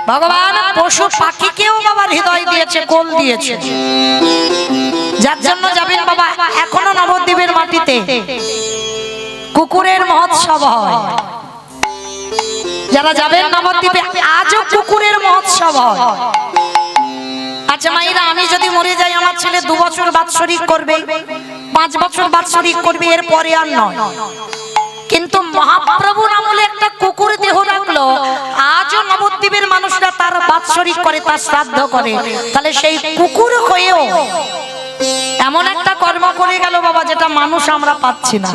ভগবান পশু পাখিকেও বাবা হৃদয় দিয়েছে, কোল দিয়েছে, যার জন্য যাবেন বাবা এখনো নবদ্বীপের মাটিতে কুকুরের মহোৎসব হয়। যারা যাবেন নবদ্বীপে আজও কুকুরের মহোৎসব হয়। আচ্ছা মাইরা, আমি যদি মরে যাই আমার ছেলে 2 বছর বাৎসরিক করবে, 5 বছর বাৎসরিক করবে, এর পরে আর নয়। কিন্তু মহাপ্রভুর আমলে একটা কুকুর দেহ রাখলো, আজও নবদ্বীপের মানুষরা তার বাৎসরিক করে, তার শ্রাদ্ধ করে। তাহলে সেই কুকুর হয়েও এমন একটা কর্ম করে গেল বাবা যেটা মানুষ আমরা পাচ্ছি না।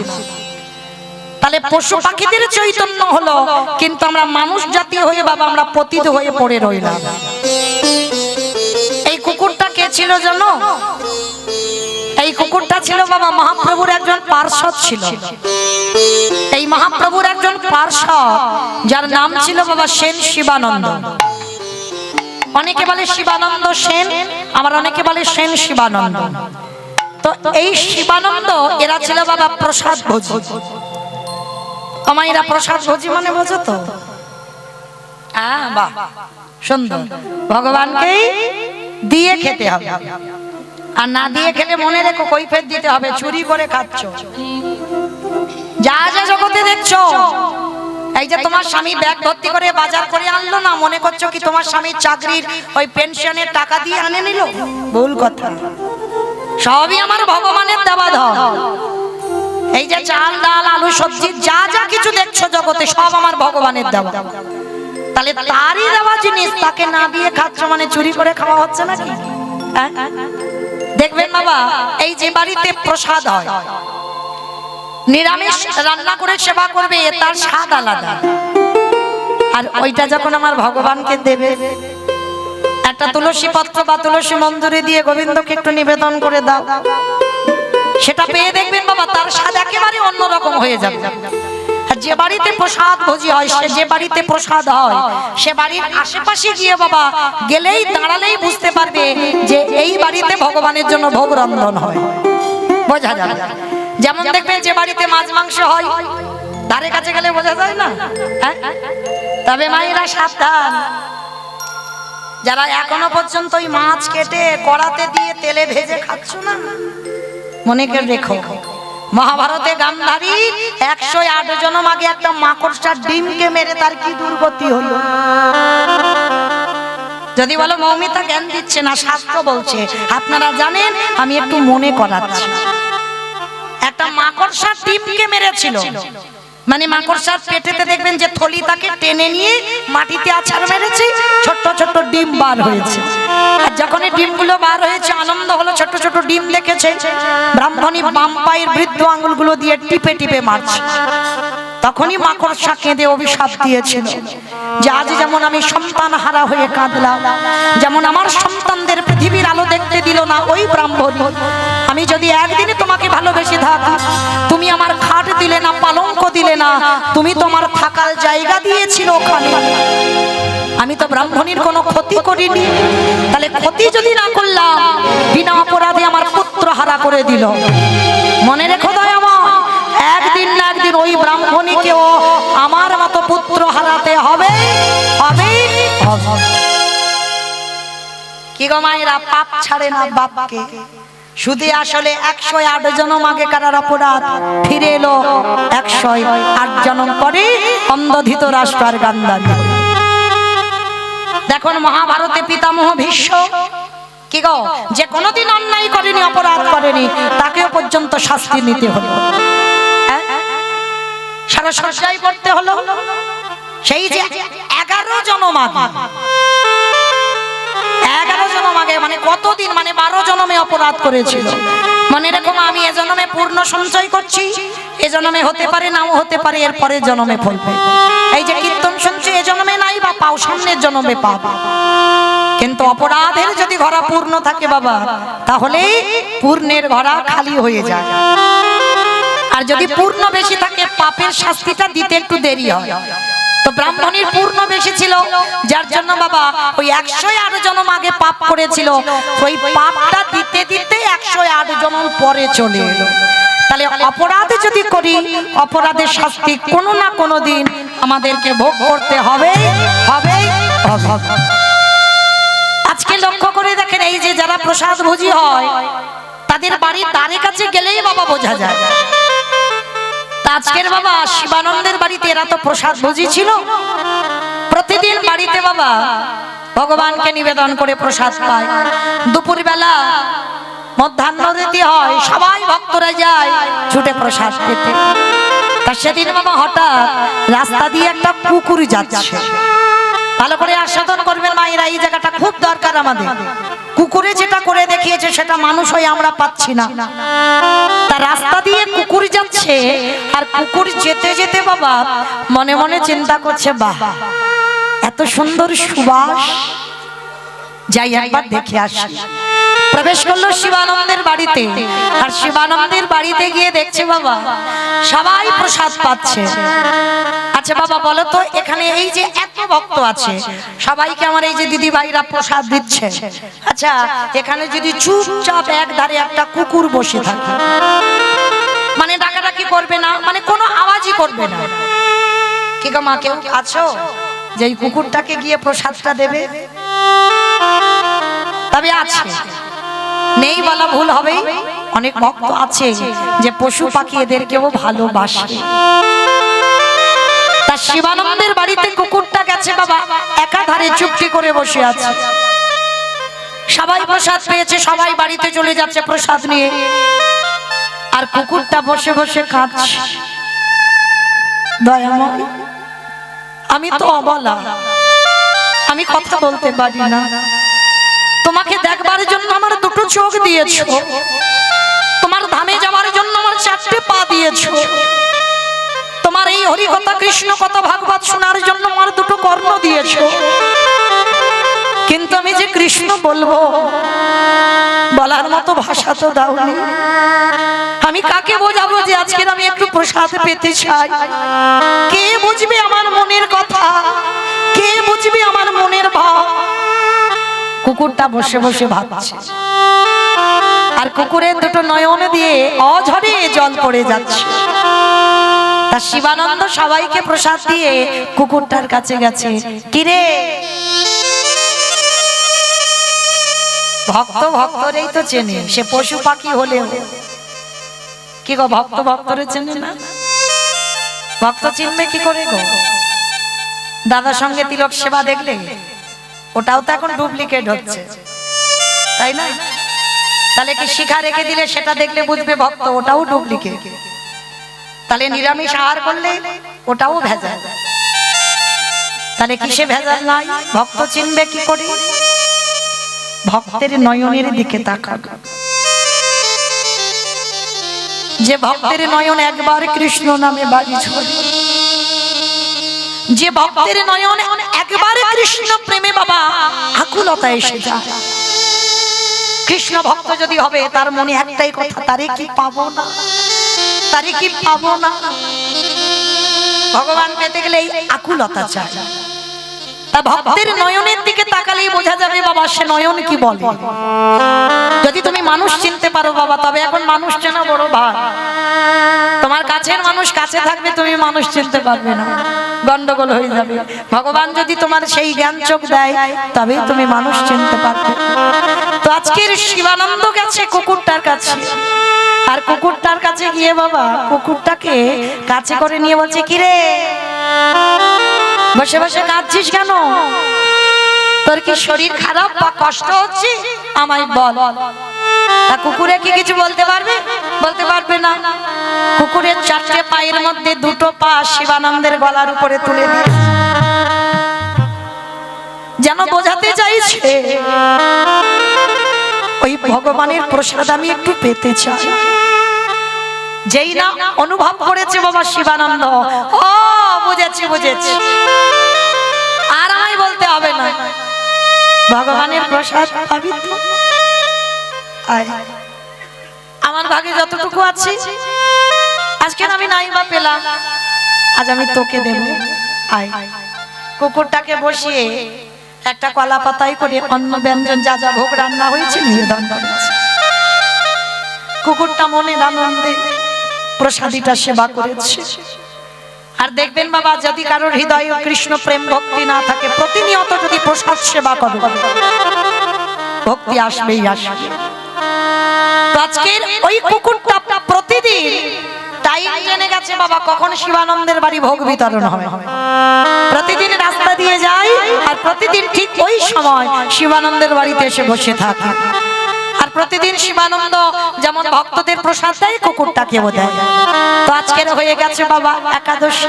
তাহলে পশু পাখিদের চৈতন্য হলো, কিন্তু আমরা মানুষ জাতি হয়ে বাবা আমরা পতিত হয়ে পড়ে রইলাম। এই কুকুরটা কে ছিল জানো? এই কুকুরটা ছিল বাবা মহাপ্রভুর একজন পার্ষদ ছিল। এই মহাপ্রভুর একজন পার্ষদ যার নাম ছিল বাবা সেন শিবানন্দ। অনেকে বলে শিবানন্দ সেন, আবার অনেকে বলে সেন শিবানন্দ। তো এই শিবানন্দ এরা ছিল বাবা প্রসাদ ভোজী। আমাইরা প্রসাদ ভোজী মানে বোঝো তো? বাহ, সুন্দর। ভগবানকেই দিয়ে খেতে হবে, আর না দিয়ে খেলে মনে রেখো কৈফিয়ত দিতে হবে। চুরি করে খাচ্ছ, যা যা জগতে দেখছো, এই যে তোমার স্বামী ব্যাগ ভর্তি করে বাজার করে আনলো না, মনে করছো কি তোমার স্বামী চাকরির ওই পেনশনের টাকা দিয়ে আনে নিল? ভুল কথা, সবই আমার ভগবানের দেওয়া ধন। এই যে চাল ডাল আলু সবজি যা যা কিছু দেখছো জগতে সব আমার ভগবানের দেওয়া। তাহলে তারই দেওয়া জিনিস তাকে না দিয়ে খাচ্ছ মানে চুরি করে খাওয়া হচ্ছে নাকি? দেখবেন বাবা, এই যে বাড়িতে প্রসাদ হয়, নিরামিষ রান্না করে সেবা করবে, তার স্বাদ আলাদা। আর ওইটা যখন আমার ভগবানকে দেবে, একটা তুলসী পত্র বা তুলসী মঞ্জুরি দিয়ে গোবিন্দকে একটু নিবেদন করে দাও, সেটা পেয়ে দেখবেন বাবা তার স্বাদ একেবারে অন্যরকম হয়ে যাবে। যে বাড়িতে প্রসাদ ভোজি হয়, যে বাড়িতে প্রসাদ হয়, সে বাড়ির আশেপাশে গিয়ে বাবা গেলেই দাঁড়ালেই বুঝতে পারবে যে এই বাড়িতে ভগবানের জন্য ভোগ রন্ধন হয়, বোঝা যাবে। যেমন দেখবেন যে বাড়িতে মাছ মাংস হয়, ধারে কাছে গেলে বোঝা যায় না? তবে মায়েরা সাবধান, যারা এখনো পর্যন্ত ওই মাছ কেটে কড়াতে দিয়ে তেলে ভেজে খাচ্ছ না, মনে করে রেখো মহাভারতে গান্ধারী 108 জনম আগে একটা মাকড়সার ডিমকে মেরে তার কি দুর্গতি হলো। যদি বলো মৌমিতা জ্ঞান দিচ্ছে না, শাস্ত্র বলছে। আপনারা জানেন, আমি একটু মনে করাচ্ছি। একটা মাকড়সার ডিমকে মেরেছিল, মানে মাকড়সার পেটেতে দেখবেন যে থলি তাকে টেনে নিয়ে মাটিতে আছাড় মেরেছে, ছোট্ট ছোট্ট ডিম বার হয়েছে। আর যখন এই ডিমগুলো বার হয়েছে আনন্দ হলো, ছোট্ট ছোট্ট ডিম দেখেছে, ব্রাহ্মণী বাম পায়ের বৃদ্ধ আঙ্গুলগুলো দিয়ে টিপে টিপে মারছে। তখনই মাকড়সা কেঁদে অভিশাপ দিয়েছিল যে আজ যেমন আমি সন্তান হারা হয়ে কাঁদলাম, যেমন আমার সন্তানদের পৃথিবীর আলো দেখতে দিল না ওই ব্রাহ্মণী, আমি যদি একদিনে তোমাকে ভালোবেসে থাকি, তুমি আমার খাট দিলে না, পালঙ্ক দিলে না, তুমি তোমার থাকার জায়গা দিয়েছিল ওখানে, আমি তো ব্রাহ্মণীর কোনো ক্ষতি করিনি, তাহলে ক্ষতি যদি না করলাম, বিনা অপরাধে আমার পুত্র হারা করে দিল। মনে রেখো দয়াময়, একদিন না একদিন ওই ব্রাহ্মণীকেও আমার মতো পুত্র হারাতে হবে, হবে, হবে। কি গো মায়েরা, পাপ ছাড়ে না বাপকে। শুধু আসলে 108 জনম আগে কারার অপরাধ ফিরে এলো 108 জনম পরে অন্ধধিত রাষ্ট্র গান্ধারী। দেখুন মহাভারতে পিতামহ ভীষ্ম কি গো, যে কোনোদিন অন্যায় করেনি, অপরাধ করেনি, তাকেও পর্যন্ত শাস্তি নিতে হলো, সারা সজ্জায় পড়তে হলো। সেই যে 11 জনম আগে, 11 জনম আগে মানে কতদিন, মানে 12 জনমে অপরাধ করেছিল। মনে রেখো আমি এ জন্মে পূর্ণ সঞ্চয় করছি, এ জন্মে হতে পারে নাও হতে পারে, এর পরের জন্মে ফলবে। এই যে কীর্তন শুনছি, এ জন্মে নাই বা পাও, সামনের জন্মে পাবে। কিন্তু অপরাধের যদি ঘরা পূর্ণ থাকে বাবা, তাহলে পূর্ণের ঘরা খালি হয়ে যায়। আর যদি পূর্ণ বেশি থাকে, পাপের শাস্তিটা দিতে একটু দেরি হয়। তো ব্রাহ্মণীর পূর্ণ বেশি ছিল, যার জন্য বাবা ওই 108 জনম আগে পাপ করেছিল, ওই পাপটা দিতে দিতে 108 জনম পরে চলে এলো। তাহলে অপরাধ যদি করি, অপরাধের শাস্তি কোনো না কোনো দিন আমাদেরকে ভোগ করতে হবে, হবে। হবে। আজকে লক্ষ্য করে দেখেন, এই যে যারা প্রসাদ ভোজি হয় তাদের বাড়ির দ্বারে কাছে গেলেই বাবা বোঝা যায়। তা আজকের বাবা শিবানন্দের বাড়িতে এরা তো প্রসাদ ভোজি ছিল, প্রতিদিন বাড়িতে বাবা ভগবানকে নিবেদন করে প্রসাদ পায়। দুপুর বেলা মধ্যাহ্ন দিতে হয়, সবাই ভক্তরা যায় ছুটে প্রসাদ পেতে। তা সেদিন বাবা হঠাৎ রাস্তা দিয়ে একটা কুকুর যাচ্ছে, ভালো করে আস্বাদন করবেন মায়েরা, এই জায়গাটা খুব দরকার আমাদের। কুকুরে যেটা করে দেখিয়েছে সেটা মানুষ হয়ে আমরা পাচ্ছি না। তা রাস্তা দিয়ে কুকুর যাচ্ছে, আর কুকুর যেতে যেতে বাবা মনে মনে চিন্তা করছে, বাহ এত সুন্দর সুবাস, যাই একবার দেখে আসি। প্রবেশ করলো শিবানন্দের বাড়িতে, আর শিবানন্দের বাড়িতে গিয়ে দেখছে বাবা সবাই প্রসাদ পাচ্ছে। আচ্ছা বাবা বলো তো, এখানে এই যে এত ভক্ত আছে সবাইকে আমার এই যে দিদি ভাইরা প্রসাদ দিচ্ছে, আচ্ছা এখানে যদি চুপচাপ এক ধারে একটা কুকুর বসে থাকে, মানে ডাকাডাকি করবে না, মানে কোনো আওয়াজই করবে না, কি গো মা কেউ আছো যে এই কুকুরটাকে গিয়ে প্রসাদটা দেবে? তবে আছে, নেই বলা ভুল হবে, অনেক ভক্ত আছে যে পশু পাখি এদেরকেও ভালোবাসে। তা শিবানন্দের বাড়িতে কুকুরটা গেছে বাবা, একাধারে চুপটি করে বসে আছে। সবাই প্রসাদ পেয়েছে, সবাই বাড়িতে চলে যাচ্ছে প্রসাদ নিয়ে, আর কুকুরটা বসে বসে কাঁদছে। দয়াময়, আমি তো অবলা, আমি কথা বলতে পারি না, তোমাকে দেখবার জন্য আমার দুটো চোখ দিয়েছো, তোমার ধামে যাওয়ার জন্য আমার চারটে পা দিয়েছো, তোমার এই হরি কথা কৃষ্ণ কথা ভাগবত শোনার জন্য আমার দুটো কর্ণ দিয়েছো, কিন্তু আমি যে কৃষ্ণ বলবো বলার মতো ভাষা তো দাওনি। আমি কাকে বোঝাবো যে আজকে আমি একটু প্রসাদ পেতে চাই? কে বুঝবে আমার মনের কথা? কে বুঝবে আমার মনের ভাব? কুকুরটা বসে বসে ভাবছে, আর কুকুরের দুটো নয়ন দিয়ে অঝরে জল পড়ে যাচ্ছে। তা শিবানন্দ সবাইকে প্রসাদ দিয়ে কুকুরটার কাছে গেছে, কিরে ভক্ত ভক্তরেই তো চেনে, সে পশু পাখি হলেও কি গো ভক্ত ভক্তরে চেনে না? ভক্ত চিনবে কি করে গো? দাদার সঙ্গে তিলক সেবা দেখলে ওটাও তো এখন ডুপ্লিকেট হচ্ছে, তাই না? তাহলে কি শিখা রেখে দিলে সেটা দেখলে বুঝবে ভক্ত, ওটাও ডুপ্লিকেট। তাহলে নিরামিষ আহার করলে ওটাও ভেজাল, তাহলে কিসে ভেজাল নাই? ভক্ত চিনবে কি করে? ভক্তের নয়নের দিকে তাকাবে, যে ভক্তের নয়ন একবার কৃষ্ণ নামে বাড়ি ছোড়ে, যে ভক্তের নয়ন একবার কৃষ্ণ প্রেমে বাবা আকুলতা এসে যায়। কৃষ্ণ ভক্ত যদি হবে তার মনে একটাই কথা, তারে কি পাবো না, তারে কি পাবো না। ভগবান পেতে গেলে এই আকুলতা চাই। তা ভক্তের নয়নের দিকে তাকালেই বোঝা যাবে বাবা সে নয়ন কি বলে। যদি তুমি মানুষ চিনতে পারো বাবা, তবে এখন মানুষ চেনা বড় ভাগ। তোমার কাছের মানুষ কাছে থাকবে, তুমি মানুষ চিনতে পারবে না, গন্ডগোল হয়ে যাবে। ভগবান যদি তোমার সেই জ্ঞান চোখ দেয় তবেই তুমি মানুষ চিনতে পারবে। তো আজকের শিবানন্দ গেছে কুকুরটার কাছে, আর কুকুরটার কাছে গিয়ে বাবা কুকুরটাকে কাছে করে নিয়ে বলছে, কিরে বসে বসে কাঁদছিস কেন? তোর কি শরীর খারাপ বা কষ্ট হচ্ছে? আমায় বল। তা কুকুরে কি কিছু বলতে পারবে? বলতে পারবে না। কুকুরের চারটে পায়ের মধ্যে দুটো পা শিবানন্দের গলার উপরে তুলে দিয়ে যেন বোঝাতে চাইছে ওই ভগবানের প্রসাদ আমি একটু পেতে চাই। যেই না অনুভব করেছে বাবা শিবানন্দ, ও বুঝেছি বুঝেছি, আর আমায় বলতে হবে না, ভগবানের প্রসাদ পাবি তো। আমার ভাগে যতটুকু আছে আজকে আমি নাই বা পেলাম, আজ আমি তোকে দেব। আয়। কুকুরটাকে বসিয়ে একটা কলা পাতায় করে অন্ন ব্যঞ্জন যা যা ভোগ রান্না হয়েছে নিবেদন করেছে। কুকুরটা মনের আনন্দে প্রসাদীটা সেবা করেছে, আর দেখবেন বাবা, যদি কারোর হৃদয়ে কৃষ্ণ প্রেম ভক্তি না থাকে, প্রতিনিয়ত যদি প্রসাদ সেবা করে, ভক্তি আসবেই আসবে। তো আজকের ওই কুকুরটা প্রতিদিন টাইম জেনে গেছে বাবা, কখন শিবানন্দের বাড়ি ভোগ বিতরণ হবে। প্রতিদিন রাস্তা দিয়ে যায় আর প্রতিদিন ঠিক ওই সময় শিবানন্দের বাড়িতে এসে বসে থাকে। আর প্রতিদিন শিবানন্দ যেমন ভক্তদের প্রসাদ দেয়, কুকুরটাকেও দেয়। তো আজকের হয়ে গেছে বাবা একাদশী।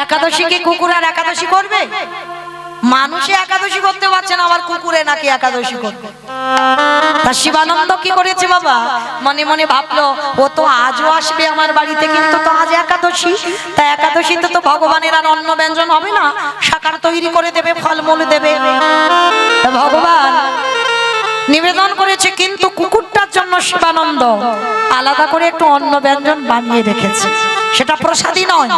একাদশী কি কুকুর আর একাদশী করবে? মানুষে একাদশী করতে পারছে না, আবার কুকুরে নাকি একাদশী করবে। তা শিবানন্দ কি করেছে বাবা, মনে মনে ভাবলো ও তো আজও আসবে আমার বাড়িতে, কিন্তু তো আজ একাদশী, তা একাদশীতে তো ভগবানের আর অন্ন ব্যঞ্জন হবে না, শাকার তৈরি করে দেবে, ফলমূল দেবে। ভগবান নিবেদন করেছে, কিন্তু কুকুরটার জন্য শিবানন্দ আলাদা করে একটু অন্ন ব্যঞ্জন বানিয়ে রেখেছে। সেটা প্রসাদী নয়,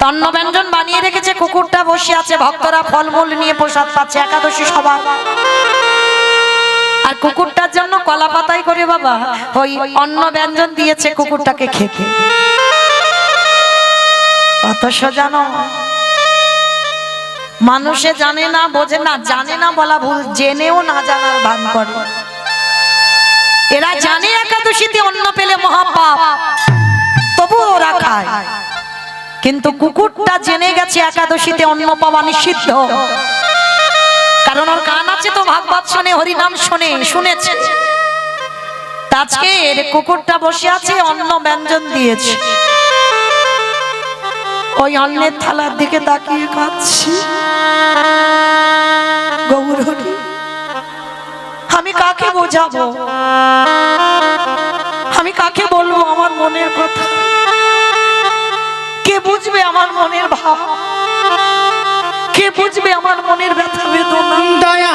অন্ন ব্যঞ্জন বানিয়ে রেখেছে। কুকুরটা বসে আছে, ভক্তরা ফলমূল নিয়ে প্রসাদ পাচ্ছে, একাদশী সভা। আর কুকুরটার জন্য কলা পাতায় করে বাবা ওই অন্ন ব্যঞ্জন দিয়েছে কুকুরটাকে খেতে। অথচ জানো, মানুষে জানে না, বোঝে না, জানে না বলা ভুল, জেনেও না জানার ভান করে। এরা জানে একাদশীতে অন্ন পেলে মহাপাপ, তবু ওরা খায়। কিন্তু কুকুরটা জেনে গেছে একাদশীতে অন্ন পাওয়া নিষিদ্ধ, কারণ ওর কান আছে তো, ভাগবত শোনে, হরিনাম শোনে, শুনেছে। আজকে কুকুরটা বসে আছে, অন্ন ব্যঞ্জন দিয়েছে, ওই অন্নের থালার দিকে তাকিয়ে কাঁদছি। গৌর হরি, আমি কাকে বোঝাবো, আমি কাকে বলবো আমার মনের কথা? কে বুঝবে আমার মনের ভাব? কে বুঝবে আমার মনের ব্যথা বেদনা? দয়া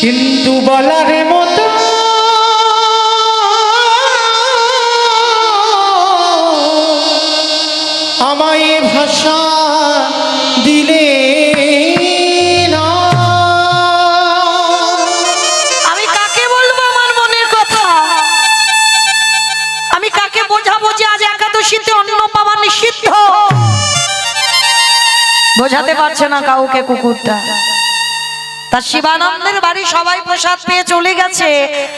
কিন্তু বলার মতো আমায় ভাষা দিলে না। আমি কাকে বলবো আমার মনের কথা? আমি কাকে বোঝাবো যে আজ একাদশীতে অন্ন পাওয়া নিষিদ্ধ? বোঝাতে পারছে না কাউকে কুকুরটা। তা শিবানন্দের বাড়ি সবাই প্রসাদ পেয়ে চলে গেছে,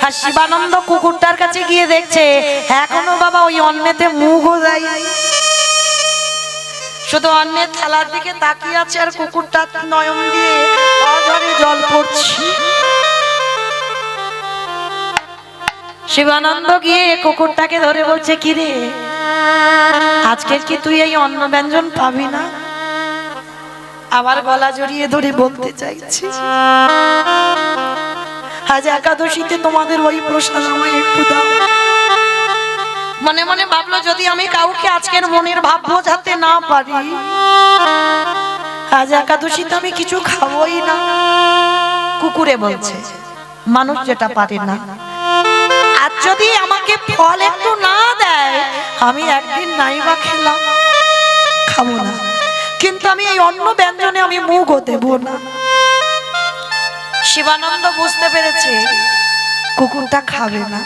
আর শিবানন্দ কুকুরটার কাছে গিয়ে দেখছে এখনো বাবা ওই অন্নেতে মুখও দেয়, শুধু অন্নের থালার দিকে তাকিয়ে আছে, আর কুকুরটার নয়ন দিয়ে অঝরে জল পড়ছে। শিবানন্দ গিয়ে কুকুরটাকে ধরে বলছে, কি রে, আজকে কি তুই এই অন্ন ব্যঞ্জন পাবি না? আবার গলা জড়িয়ে ধরে বলতে চাইছি, আজ একাদশীতে তোমাদের ওই প্রসাদ আমায় একটু দাও। মনে মনে ভাবলো, যদি আমি কাউকে আজকের মনের ভাব বোঝাতে না পারি, আজ একাদশীতে আমি কিছু খাবোই না। কুকুরে বলছে, মানুষ যেটা পারে না। আর যদি আমাকে ফল একটু না দেয়, আমি একদিন নাই বা খেলাম, খাবো না, কিন্তু আমি এই অন্ন ব্যঞ্জনে আমি মুখও দেব না। শিবানন্দ বুঝতে পেরেছে কুকুরটা খাবে না,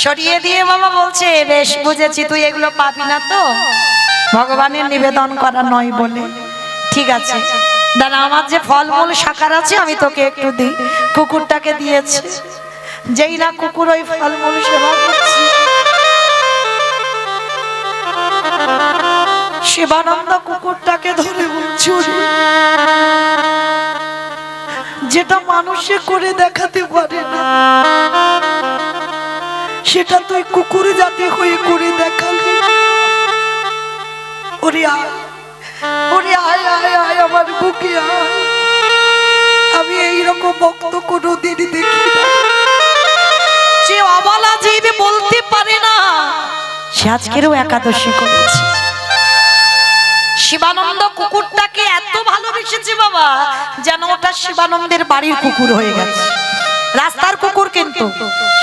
সরিয়ে দিয়ে বাবা বলছে, বেশ বুঝেছি, তুই এগুলো পাবি না তো, ভগবানের নিবেদন করা নয় বলে, ঠিক আছে দাদা, আমার যে ফলমূল শাকার আছে আমি তোকে একটু দিই। কুকুরটাকে দিয়েছে, যেই না কুকুর ওই ফলমূল সেবা করছে, শিবানন্দ কুকুরটাকে ধরে বলছে, যেটা মানুষে করে দেখাতে পারে না, সেটা তুই কুকুর জাতি হয়ে করে দেখালি। ওরে আয়, ওরে আয় আয় আয় আমার বুকে আয়। আমি এইরকম ভক্ত কোনোদিন দেখি না, যে অবলা জীব বলতে পারে না সে আজকেরও একাদশী করেছে। শিবানন্দ কুকুরটাকে এত ভালোবেসেছে বাবা, যেন ওটা শিবানন্দের বাড়ির কুকুর হয়ে গেছে। রাস্তার কুকুর কিন্তু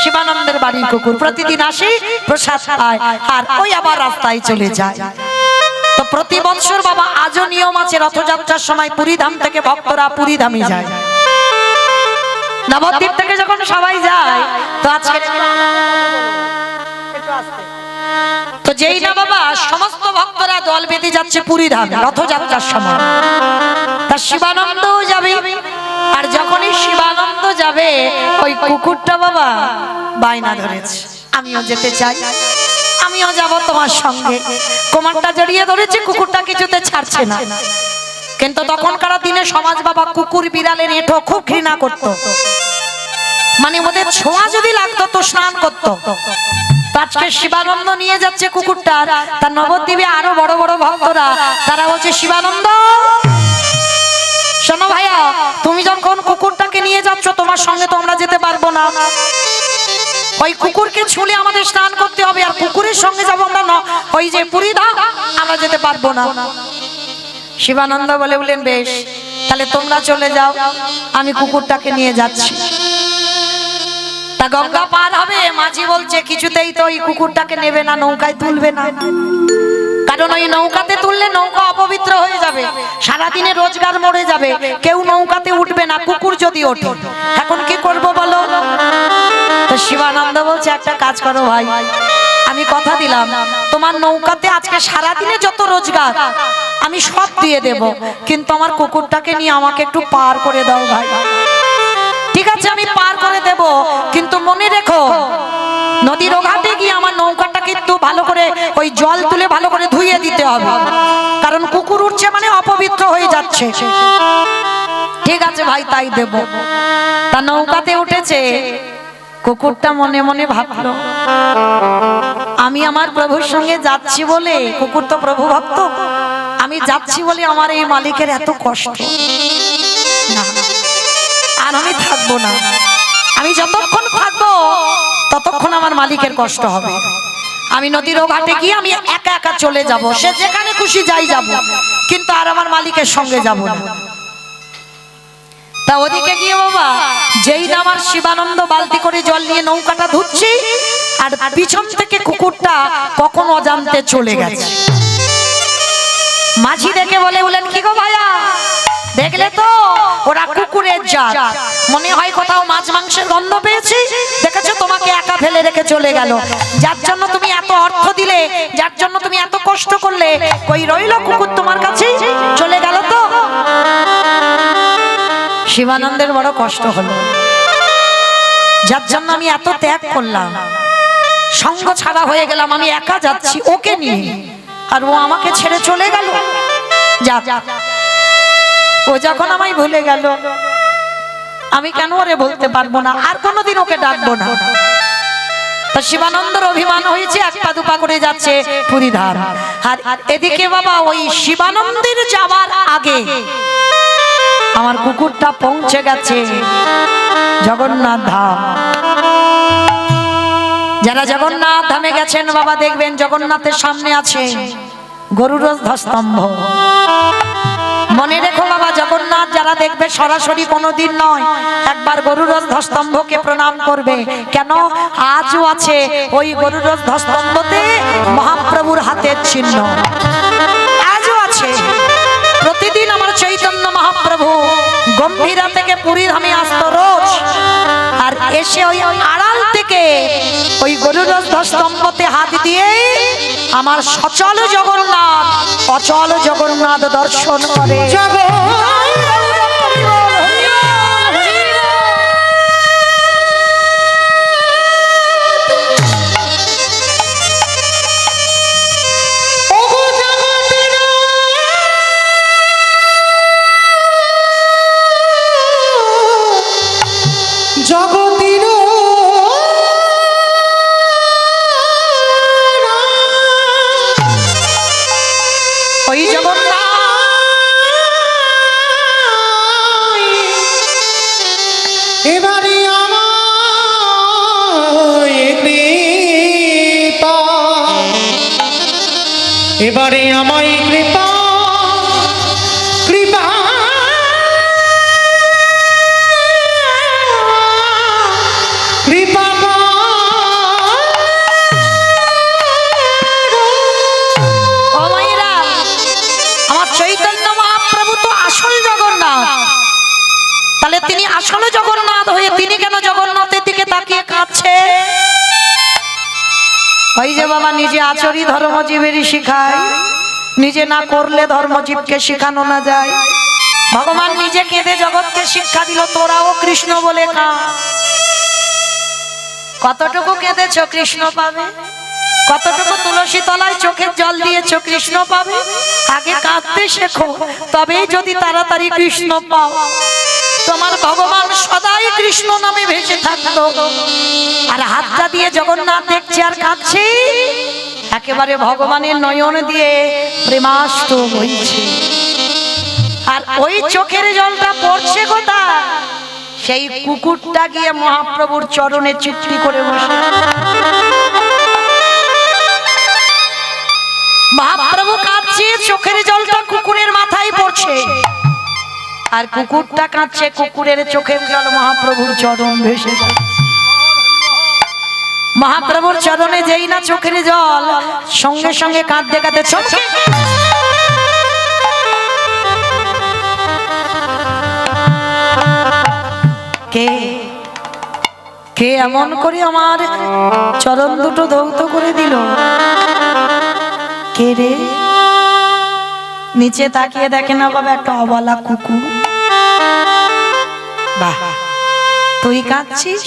শিবানন্দের বাড়ির কুকুর, প্রতিদিন আসে প্রসাদ পায় আর ওই আবার রাস্তায় চলে যায়। তো প্রতি বছর বাবা আজও নিয়ম আছে, রথযাত্রার সময় পুরীধাম থেকে ভক্তরা পুরীধামে যায়। নবদ্বীপ থেকে যখন সবাই যায়, তো আজকে তো যেই না বাবা সমস্ত ভক্তরা দল বেঁধে যাচ্ছে পুরীধামে রথযাত্রার সময়, তা শিবানন্দও যাবে। আর যখনই শিবানন্দ যাবে, ওই কুকুরটা বাবা বায়না ধরেছে, আমিও যেতে চাই, আমিও যাব তোমার সঙ্গে। কোমরটা জড়িয়ে ধরেছে, কুকুরটা কিছুতে ছাড়ছে না। কিন্তু তখনকার দিনে সমাজ বাবা কুকুর বিড়ালের এঁঠো খুব ঘৃণা করত, মানে ওদের ছোঁয়া যদি লাগতো তো স্নান করতো। আজকে শিবানন্দ নিয়ে যাচ্ছে কুকুরটার, তার নবদ্বীপে আরো বড় বড় ভক্তরা, তারা বলছে শিবানন্দ শোনো ভাইয়া, তুমি যখন কুকুরটাকে নিয়ে যাচ্ছ তোমার সঙ্গে তো আমরা যেতে পারবো না, ওই কুকুরকে ছুঁলে আমাদের স্নান করতে হবে, আর কুকুরের সঙ্গে যাবো আমরা না, ওই যে পুরীধাম আমরা যেতে পারবো না। শিবানন্দ বলে বললেন বেশ, তাহলে তোমরা চলে যাও, আমি কুকুরটাকে নিয়ে যাচ্ছি। তা গঙ্গা পার হবে, মাঝি বলছে কিছুতেই তো ওই কুকুরটাকে নেবে না, নৌকায় তুলবে না, কারণ ওই নৌকাতে তুললে নৌকা অপবিত্র হয়ে যাবে, সারাদিনে রোজগার মরে যাবে, কেউ নৌকাতে উঠবে না কুকুর যদি ওঠে। এখন কি করব বলো? তো শিবানন্দ বলছে একটা কাজ করো ভাই, আমি কথা দিলাম তোমার নৌকাতে আজকে সারাদিনে যত রোজগার আমি সব দিয়ে দেব, কিন্তু আমার কুকুরটাকে নিয়ে আমাকে একটু পার করে দাও ভাই। ঠিক আছে আমি পার করে দেব, কিন্তু মনে রেখো নদীর ঘাটে গিয়ে আমার নৌকাটা কিন্তু ভালো করে ওই জল তুলে ভালো করে ধুইয়ে দিতে হবে, কারণ কুকুর উঠছে মানে অপবিত্র হয়ে যাচ্ছে। ঠিক আছে ভাই তাই দেব। তা নৌকাতে উঠেছে, কুকুরটা মনে মনে ভাবলো আমি আমার প্রভুর সঙ্গে যাচ্ছি বলে, কুকুর তো প্রভু ভক্ত, আমি যাচ্ছি বলে আমার এই মালিকের এত কষ্ট, না আর আমি থাকবো না, আমি যতক্ষণ থাকবো ততক্ষণ আমার মালিকের কষ্ট হবে, আমি নদীর ঘাটে গিয়ে আমি একা একা চলে যাব, সে যেখানে খুশি যাই যাব, কিন্তু আর আমার মালিকের সঙ্গে যাব না। তা ওদিকে গিয়ে বাবা যেই না আমার শিবানন্দ বালতি করে জল নিয়ে নৌকাটা ধুচ্ছি, আর পিছন থেকে কুকুরটা কখন অজান্তে চলে গেছে। মাঝি দেখে বলে বলেন কি গো ভাইয়া, দেখলে তো ওরা কুকুরের জাত, মনে হয় কোথাও মাছ মাংসের গন্ধ পেয়েছি, দেখেছো তোমাকে একা ফেলে রেখে চলে গেল, যার জন্য তুমি এত অর্থ দিলে, যার জন্য তুমি এত কষ্ট করলে, কই রইল কুকুর তোমার কাছে চলে গেল। তো শিবানন্দের বড় কষ্ট হলো, যার জন্য আমি এত ত্যাগ করলাম, সঙ্গ ছাড়া হয়ে গেলাম, আমি একা যাচ্ছি ওকে নিয়ে, আর ও আমাকে ছেড়ে চলে গেল। যাক ও যখন আমায় ভুলে গেল, আমি কেন ওরে বলতে পারবো না, আর কোনোদিন ওকে ডাকবো না। তা শিবানন্দর অভিমান হয়েছে, এক পা দুপা করে যাচ্ছে পুরীধাম। আর এদিকে বাবা ওই শিবানন্দের যাওয়ার আগে আমার কুকুরটা পৌঁছে গেছে জগন্নাথ ধাম। যারা জগন্নাথ ধামে গেছেন বাবা দেখবেন জগন্নাথের সামনে আছে গরুর ধ্বস্তম্ভ। মনে রেখো বাবা, জগন্নাথ যারা দেখবে সরাসরি কোনোদিন নয়, একবার গরুর ধ্বস্তম্ভকে প্রণাম করবে। কেন? আজও আছে ওই গরুর ধ্বস্তম্ভতে মহাপ্রভুর হাতের চিহ্ন, আজও আছে। প্রতিদিন আমার চৈতন্য মহাপ্রভু গম্ভীরা থেকে পুরীধামে আসতো রোজ, আর এসে ওই আড়াল থেকে ওই গরুর ধ্বস্তম্ভতে হাত দিয়ে আমার সচল জগন্নাথ অচল জগন্নাথ দর্শন করে। এবারে আমায় কৃপা তিনি আসলে জগন্নাথ হয়ে তিনি কেন জগন্নাথের দিকে তাকিয়ে কাঁদছে? ওই যে বাবা নিজে আচরি ধর্মজীবেরই শিখায়, নিজে না করলে ধর্মজীবকে শিখানো না যায়। ভগবান নিজে কেঁদে জগৎকে শিক্ষা দিল, তোরাও কৃষ্ণ বলে কাঁদ। কতটুকু কেঁদেছ কৃষ্ণ পাবে, কতটুকু তুলসী তলায় চোখের জল দিয়েছ কৃষ্ণ পাবে। আগে কাঁদতে শেখো, তবেই যদি তাড়াতাড়ি কৃষ্ণ পাও। তোমার ভগবান সদাই কৃষ্ণ নামে ভেসে থাকতো, আর হাতটা দিয়ে জগন্নাথ দেখছে আর কাঁদছে, একেবারে ভগবানের নয়ন দিয়ে প্রেমাস্ত্র বইছে। আর ওই চোখের জলটা পড়ছে কোথায়? সেই কুকুরটা গিয়ে মহাপ্রভুর চরণে চুপটি করে বসে। মহাপ্রভু কাঁদছে, চোখের জলটা কুকুরের মাথায় পড়ছে, আর কুকুরটা কাঁদছে, কুকুরের চোখের জল মহাপ্রভুর চরণ ভেসে যাচ্ছে। মহাপ্রভুর চরণে যেই না চোখের জল, সঙ্গে সঙ্গে কাঁদতে কাঁদতে চমকে কে কে এমন করে আমার চরণ দুটো ধৌত করে দিল? কে রে? নিচে তাকিয়ে দেখে না বাবা, একটা অবলা কুকুর। বাহ, তুই কাঁদছিস?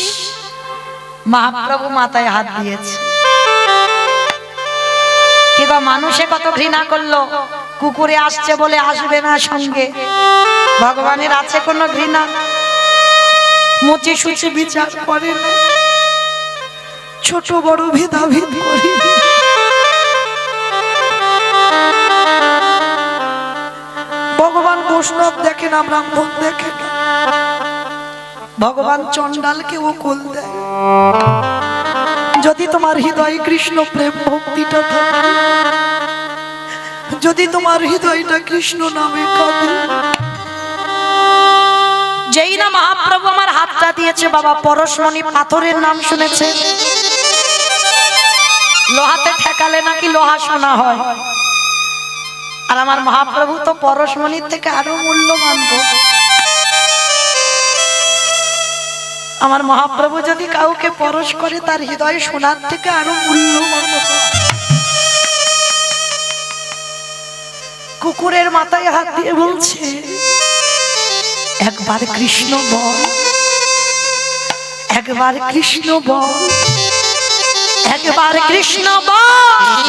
মহাপ্রভু মাথায় হাত দিয়েছে। কি গো, মানুষে কত ঘৃণা করলো, কুকুরে আসছে বলে আসবে না সঙ্গে। ভগবানের আছে কোনো ঘৃণা? মুচি সুচি বিচার করে না, ছোট বড় ভেদাভেদ করে। ভগবান বৈষ্ণব দেখে না, ব্রাহ্মণ দেখে না। ভগবান চণ্ডালকে ও কোল দেয়। যদি তোমার হৃদয়ে কৃষ্ণ প্রেম ভক্তিটা থাকে, যদি তোমার হৃদয়টা কৃষ্ণ নামে কাঁদে। যেই না মহাপ্রভু আমার হাতটা দিয়েছে বাবা, পরশমণি পাথরের নাম শুনেছে? লোহাতে ঠেকালে নাকি লোহা সোনা হয়, আর আমার মহাপ্রভু তো পরশমণির থেকে আরো মূল্যবান। আমার মহাপ্রভু যদি কাউকে পরশ করে, তার হৃদয় সোনার থেকে আরো মূল্যবান। কুকুরের মাথায় হাত দিয়ে বলছে, একবার কৃষ্ণ বল, একবার কৃষ্ণ বল, একবার কৃষ্ণ বল।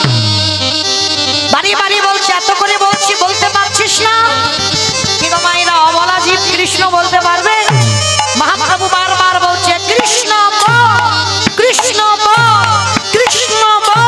বাড়ি বাড়ি বলছে, এত করে বলছি, বলতে পারছিস না? কি গো মায়েরা, অবলা জীব কৃষ্ণ বলতে পারবে? মহাপ্রভু বারবার বলছে, কৃষ্ণ বল, কৃষ্ণ বল, কৃষ্ণ বল।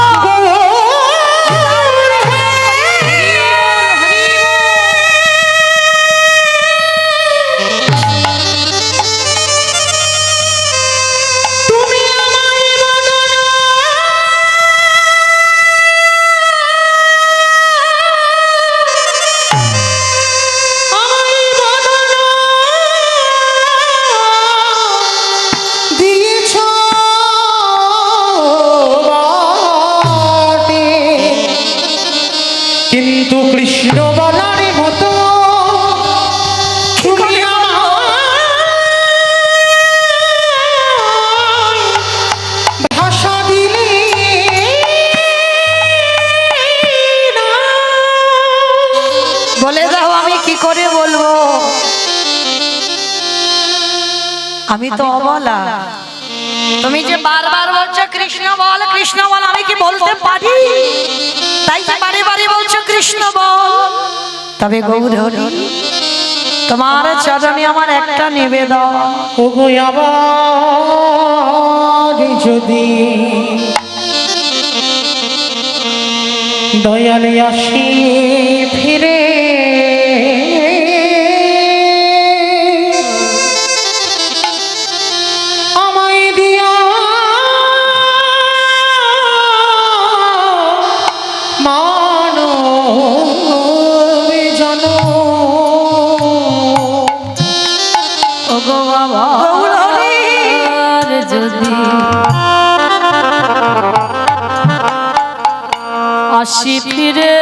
কিন্তু কৃষ্ণ বলার মতো তুমি ভাষা দিলে না। বলে দাও আমি কি করে বলবো? আমি তো অবলা। তুমি যে বারবার বলছো কৃষ্ণ বল, কৃষ্ণ বল, আমি কি বলতে পারি? তাই যে বারে বারে বলছো কৃষ্ণ বল। তবে গৌরহরি, তোমার চরণে আমার একটা নিবেদন। ওগো আবার যদি দয়ালে আসি ফিরে, আমায় দিয়া মানব জনম। ওগো গৌরহরি, যদি আসি ফিরে,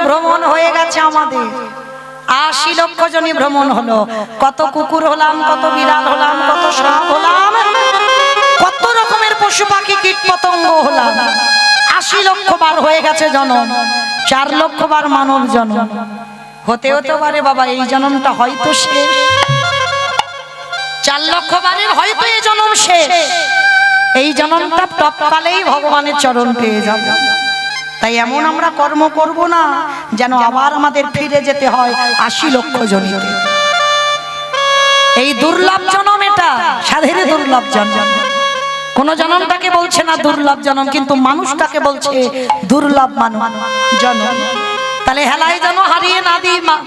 ভ্রমণ হয়ে গেছে আমাদের, 80 লক্ষ জনই ভ্রমণ হলো। কত কুকুর হলাম, কত বিড়াল হলাম, কত সাপ হলাম, কত রকমের পশু পাখি কীট পতঙ্গ হলাম। 80 লক্ষ বার হয়ে গেছে জন্ম, 4 লক্ষ বার মানব জন্ম। হতে হতে পারে বাবা এই জন্মটা হয়তো শেষ, 4 লক্ষ বারের হয়তো এই জন্ম শেষ। এই জন্মটা টপকালেই ভগবানের চরণ পেয়ে যাব। তাই এমন আমরা কর্ম করব না যেন আবার আমাদের ফিরে যেতে হয় 80 লক্ষ জনিতে। এই দুর্লভ জন্ম, এটা সাধের দুর্লভ জন্ম। কোন জন্মটাকে বলছে না দুর্লভ জন্ম, কিন্তু মানুষটাকে বলছে দুর্লভ মানব জন্ম। তাহলে হেলাই যেন হারিয়ে না দিই মা।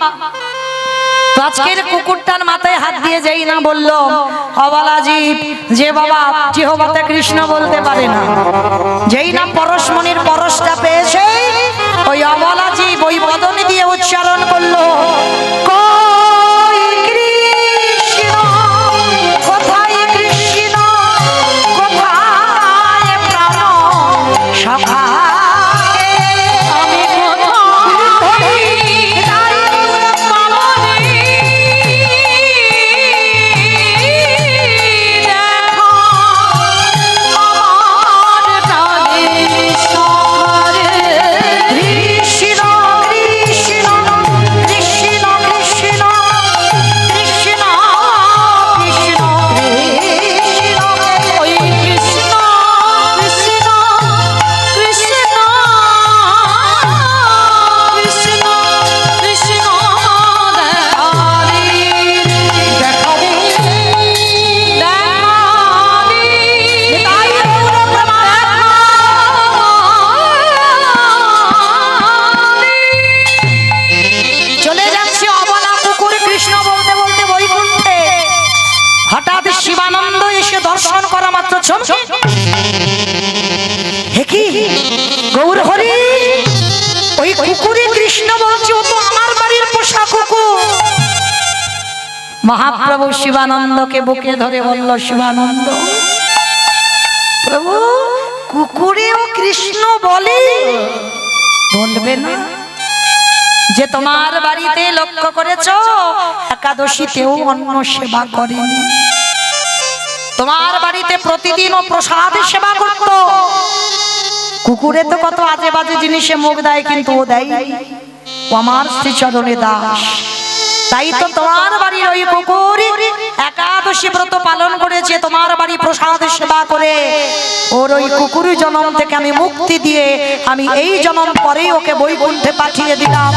তো আজকের কুকুরটার মাথায় হাত দিয়ে যাই না বললো অবলা জীব, যে বাবা জিহ্বাতে কৃষ্ণ বলতে পারে না, যেই না পরশমণির পরশটা পেয়েছে, ওই অবলা জীব ওই বদনে দিয়ে উচ্চারণ করলো, কই কৃষ্ণ, কোথায় কৃষ্ণ, কোথায় প্রাণ সখা। গৌর হরি, ওই কুকুরে কৃষ্ণ বলছে, ও তো আমার বাড়ির পোষা কুকুর। মহাপ্রভু শিবানন্দকে বুকে ধরে বলল, শিবানন্দ প্রভু, কুকুরেও কৃষ্ণ বলে? বলবে না যে তোমার বাড়িতে লক্ষ্য করেছো একাদশীতেও অন্ন সেবা করেনি, তোমার বাড়িতে প্রতিদিনও প্রসাদ সেবা করত। কুকুরে তো কত আজে বাজে জিনিসে মুখ দেয়, কিন্তু ও দেয় ও আমার শ্রীচরণে দাস। তাই তো তোমার বাড়ির ওই কুকুর একাদশী ব্রত পালন করেছে, তোমার বাড়ি প্রসাদ সেবা করে। ওর ওই কুকুর জন্ম থেকে আমি মুক্তি দিয়ে আমি এই জন্ম পরেই ওকে বৈকুণ্ঠে পাঠিয়ে দিলাম।